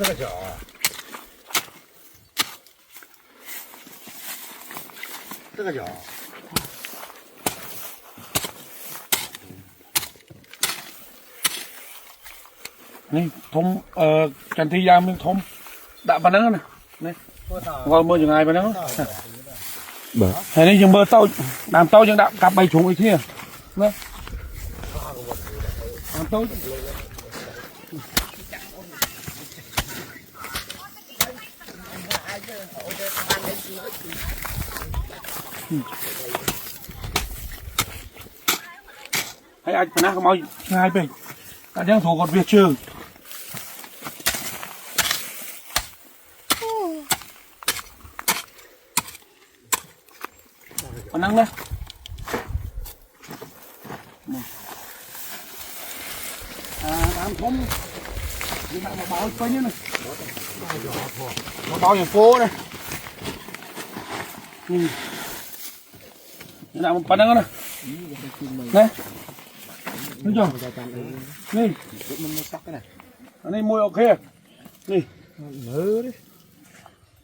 这个脚啊，这个脚。นี่ทมจันทียามมันทมดะปะนังนะนี่ว่าเมื่อยังไงปะนังเฮ้ยนี่ยังเบอร์เต้าน้ำเต้ายังดะกลับไปชงอีกทีนะน้ำเต้าให้อาจพนักเขาเอาง่ายไปแต่ยังถูกกดเวียดชื่อพนักนะน้ำทมนี่มันเบาๆไปเนี่ยนะเบาๆอย่างโฟ้เลยนี่นะมันพนักนะนะนี่จ้ะนี่อันนี้มวยโอเคนี่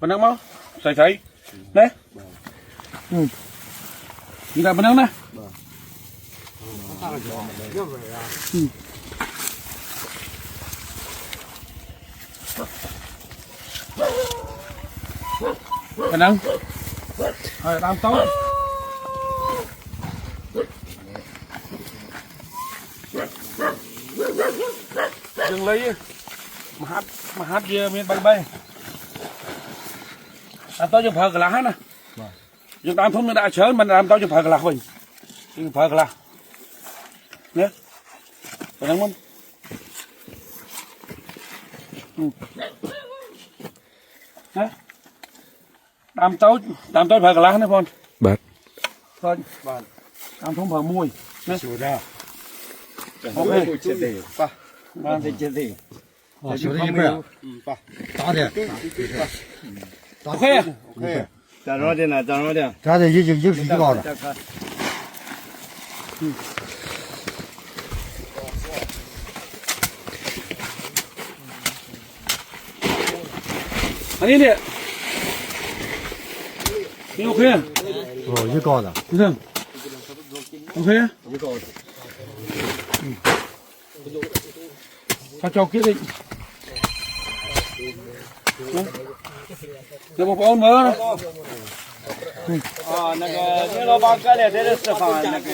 พนักมั้งใส่นะนี่ได้พนักนะพนักตามโต๊ะยังเลยมาฮัดเยอะมีใบตามโต๊ะยังเผากระลาฮะนะยังตามทุ่มยังได้เชิญมันตามโต๊ะยังเผากระลาคนยังเผากระลาเนี่ยพนักมั้งนะตามโต๊ะเผากระลานะพอนบัดพอนตามทุ่มเผามวยนะสุดาโอเคป่ะมาเป็นเจ็ดสิ学的一块啊，打的，OK，长着点呢，长着点，咱这已经是高了。อันนี้เนี่ยนี่โอเค哦，一高的，你看，OK，一高的，他叫给的，那不包门了。啊，那个你老爸搁来在这吃饭，那个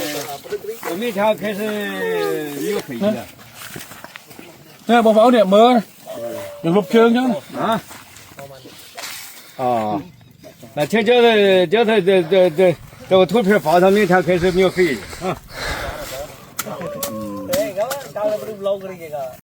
我每天开始有飞的。那不包点门，有录屏呢。啊。哦。那听叫他这个图片发上，明天开始免费啊。